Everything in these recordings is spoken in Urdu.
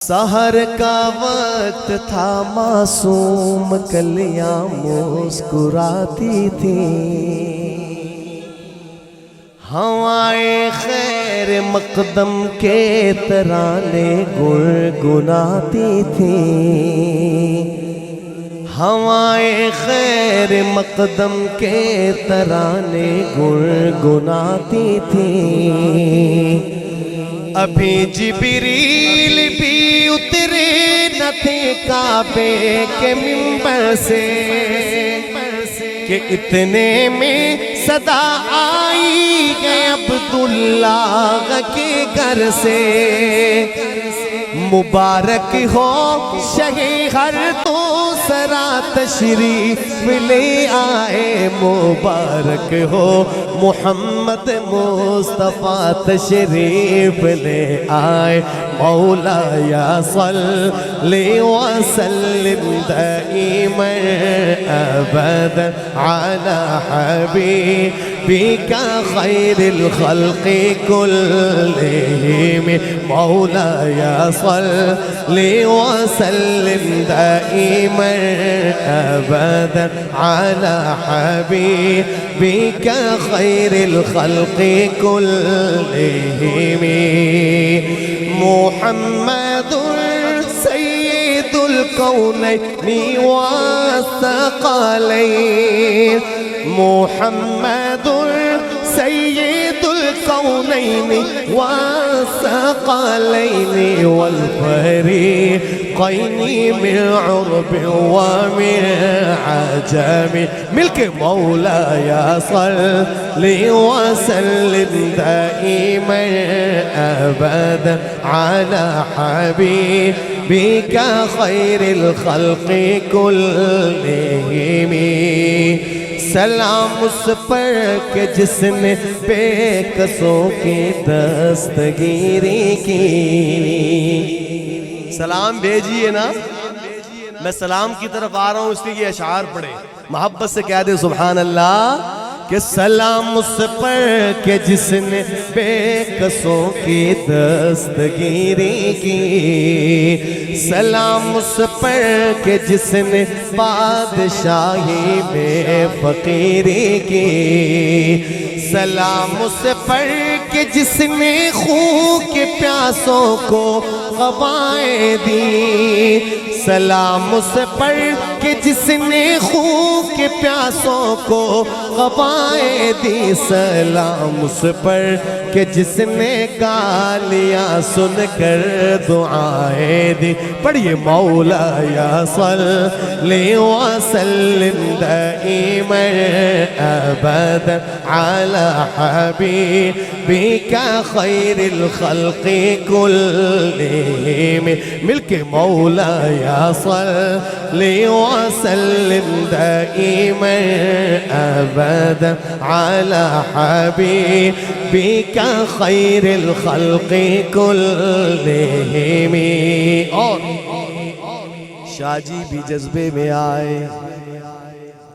سحر کا وقت تھا معصوم کلیاں مسکراتی تھیں، ہوائیں خیر مقدم کے ترانے گنگناتی تھیں، ہوائیں خیر مقدم کے ترانے گنگناتی تھیں۔ ابھی جبریل بھی اترے نہ تھے کعبے کے منبر سے کہ اتنے میں صدا آئی ہے عبداللہ کے گھر سے، مبارک ہو شہ ہر دوسرا تشریف لے آئے، مبارک ہو محمد مصطفیٰ تشریف لے آئے، مولایا صلی وسلم دائما ابدا علی حبیبک خیر الخلق کلہم، مولایا صلی وسلم دائما ابدا علی حبیبک خیر الخلق کلہم، محمد سید الکونین والثقلین، محمد سید الکونین والثقلین والفریقین من عرب ومن عجم، مل کے مولایا صلی وسلم دائما ابدا علی حبیبک خیر الخلق کلہم، سلام اس پر کہ جس نے بے کسوں کی دستگیری کی، سلام بھیجیے نا، میں سلام کی طرف آ رہا ہوں اس لیے یہ اشعار پڑھے، محبت سے کہہ دے سبحان اللہ کہ سلام اس پر کہ جس نے بے کسوں کی دستگیری کی، سلام اس پر کہ جس نے بادشاہی میں فقیری کی، سلام اس پر کہ جس نے خون کے پیاسوں کو غوائیں دی، سلام اس پر کہ جس نے خون کے پیاسوں کو غوائیں دی، سلام اس پر کہ جس نے گالیاں سن کر دعائیں دی، پڑھیے مولایا صلی وسلم دائما ابدا علی حبیبک خیر الخلق کلہم، مل کے مولایا صلی وسلم دائما ابدا علی حبیبک خیر الخلق کلہم۔ اور شاہ جی بھی جذبے میں آئے،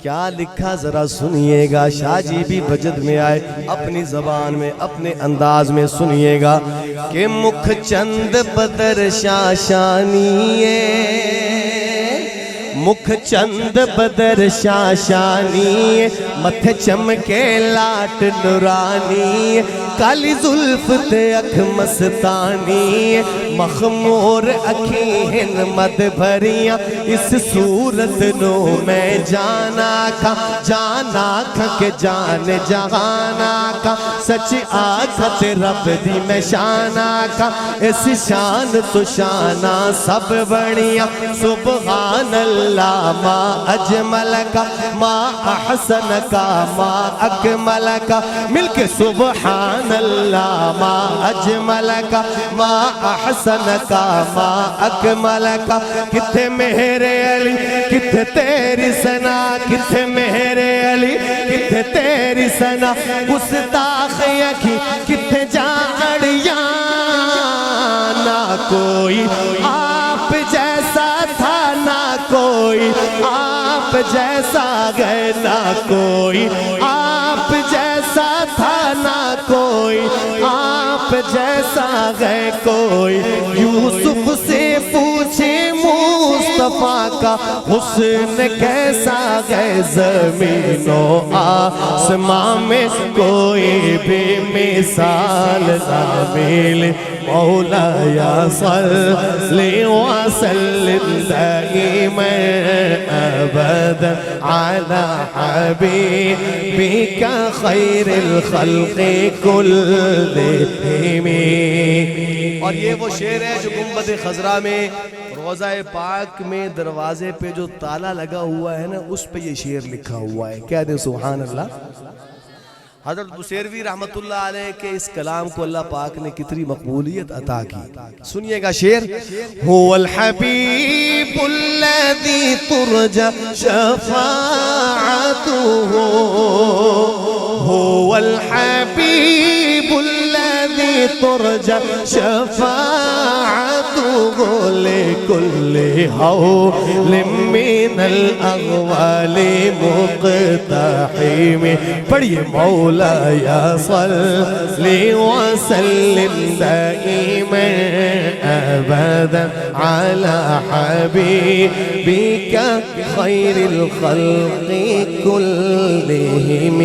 کیا لکھا ذرا سنیے گا، شاہ جی بھی بجد میں آئے، اپنی زبان میں اپنے انداز میں سنیے گا کہ مکھ چند بدر شاشانیے، مکھ چند بدر شاشانی، متھے چمکے لاٹ نورانی، کالی زلف تے اکھ مستانی، مخمور اکھیں مد بھریاں، اس صورت نو میں جانا کھا کہ جان جہانا کھا، سچ آکھت رب دی میں شانا کھا، اس شان تو شانہ سب بڑیاں، سبحان اللہ ما اجمل کا ما احسن کا ما اکمل کا، مل کے سبحان اللہ ما اجمل کا ما احسن کا ما اکمل کا، کتھے میرے علی کتھے تیری ثنا، کتھے میرے علی کتھے تیری ثنا، گستاخ اکھی کتھے جاڑیاں، نہ کوئی آپ جیسا تھا نہ کوئی آپ جیسا گئے، نہ کوئی آپ جیسا تھا نہ کوئی آپ جیسا ہے کوئی، یوسف سے مصطفیٰ کا حسن کیسا ہے، زمین و آسمان میں کوئی بھی مثال نہ ملے۔ مولاي صل وسلم دائما ابدا على حبيبك خير الخلق كلهم۔ اور یہ وہ شعر ہے جو گنبد خضرا میں روضہ پاک میں دروازے پہ جو تالا لگا ہوا ہے نا، اس پہ یہ شعر لکھا ہوا ہے۔ کہہ دیں سبحان اللہ۔ حضرت بصیروی رحمت اللہ علیہ کے اس کلام کو اللہ پاک نے کتنی مقبولیت عطا کی۔ سنیے گا شعر، هو الحبیب الذی ترجى شفاعته، هو الحبیب الذی ترجى شفاعته لكل حول من الاغوال مقتحم۔ پڑھیے، مولاي صل وسلم دائما ابدا على حبيبك خير الخلق كلهم۔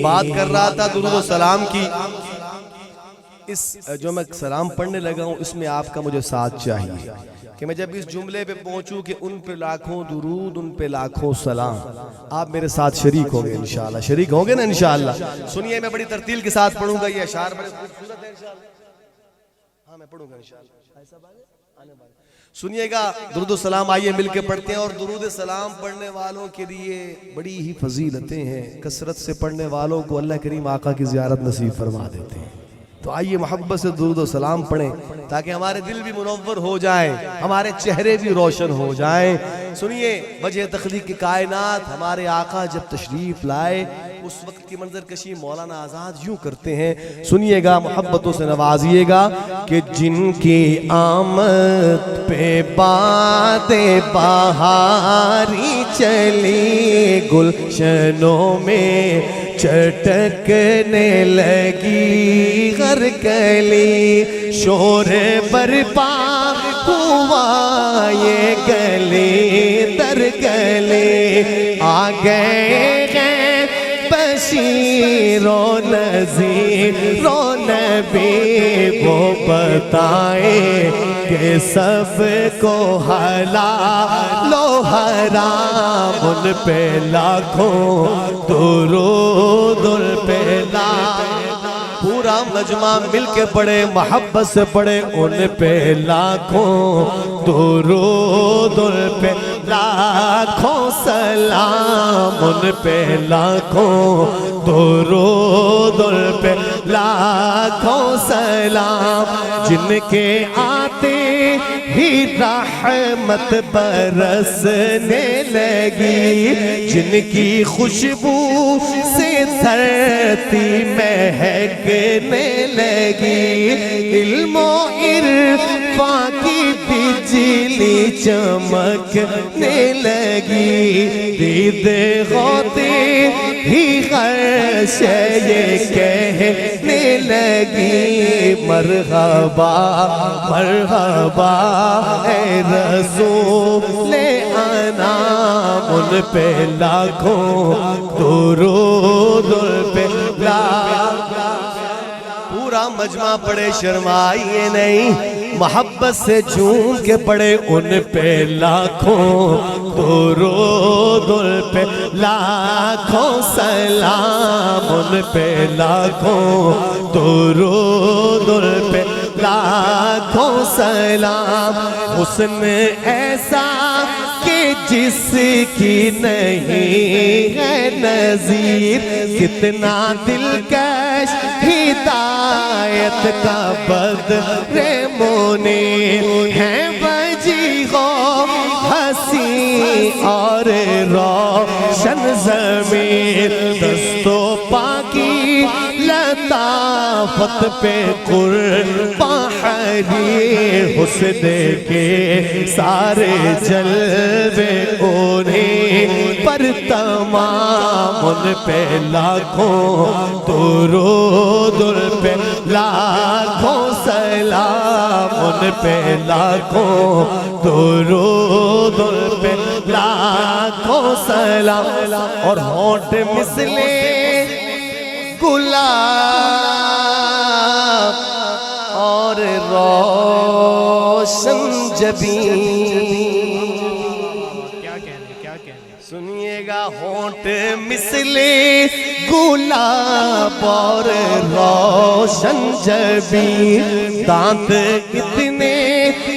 بات کر رہا تھا درود و سلام کی۔ اس جو میں سلام پڑھنے لگا ہوں، اس میں آپ کا مجھے ساتھ چاہیے کہ میں جب اس جملے پہ پہنچوں کہ ان پہ لاکھوں درود، ان پہ لاکھوں سلام، آپ میرے ساتھ شریک ہوں گے انشاءاللہ۔ شریک ہوں گے نا انشاءاللہ؟ سنیے، میں بڑی ترتیل کے ساتھ پڑھوں گا، یہ اشعار بڑے خوبصورت ہیں انشاءاللہ۔ ہاں میں پڑھوں گا انشاءاللہ۔ سنیے گا، درود و سلام آئیے مل کے پڑھتے ہیں۔ اور درود سلام پڑھنے والوں کے لیے بڑی ہی فضیلتیں ہیں، کثرت سے پڑھنے والوں کو اللہ کریم آقا کی زیارت نصیب فرما دیتے ہیں۔ تو آئیے محبت سے درود و سلام پڑھیں تاکہ ہمارے دل بھی منور ہو جائیں، ہمارے چہرے بھی روشن ہو جائیں۔ سنیے، وجہ تخلیق کائنات ہمارے آقا جب تشریف لائے، اس وقت کی منظر کشی مولانا آزاد یوں کرتے ہیں، سنیے گا، محبتوں سے نوازیے گا کہ جن کی آمد پہ باد بہاری چلی، گلشنوں میں چٹکنے لگی ہر کلی، شور برپا ہوا یہ گلی در گلی، آ گئے ہیں بشیر و نذیر و نبی، وہ بتائیں کہ سب کو حلال و حرام، ان پہ لاکھوں درود، ان پہ پورا مجمع مل کے پڑھے، محبت سے پڑھے، ان پہ لاکھوں درود، ان پہ لاکھوں سلام، ان پہ لاکھوں درود، ان پہ لاکھوں سلام، جن کے آتے ہی رحمت برسنے لگی، جن کی خوشبو سے دھرتی مہکنے لگی، علم و عرفان کی بجلی چمکنے لگی، دید غوطے ہی غرش یہ کہنے لگی، مرحبا مرحبا اے رسول انام، ان پہ لاکھوں درود، ان پہ لاکھوں۔ پورا مجمع پڑے، شرمائیے نہیں، محبت سے جھوم کے پڑے، ان پہ لاکھوں درود، ان پہ لاکھوں سلام، ان پہ لاکھوں درود، ان پہ لاکھوں سلام، حسن ایسا کہ جس کی نہیں ہے نظیر، کتنا دلکش ہدایت کا بدر منیر، ہے وجیح و حسین اور روشن ضمیر، دست و پاکی لطافت پہ قرباں حریر، حسن کے سارے جلوے انہیں پر تمام، ان پہ لاکھوں درود، ان پہ لاکھوں سلام، ان ان پہ لاکھوں درود، ان پہ لاکھوں سلام، اور ہونٹ مثل گلاب اور روشن جبین۔ سنیے گا، ہونٹ مثل گلاب اور روشن جبین، دانت اتنے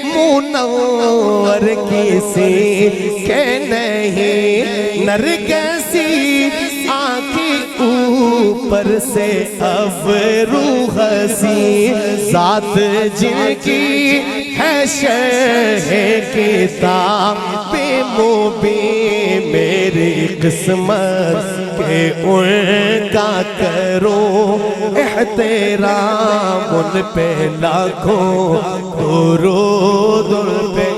منور کسی کے نہیں، نرگسی آنکھی اوپر سے ابرو ہنسی، ذات جن کی ہے شرح کتاب مبین، میری قسمت کے ان کا کرو احترام، ان پہ لاکھوں درود، ان پہ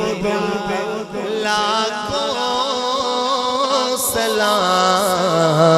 لاکھوں سلام۔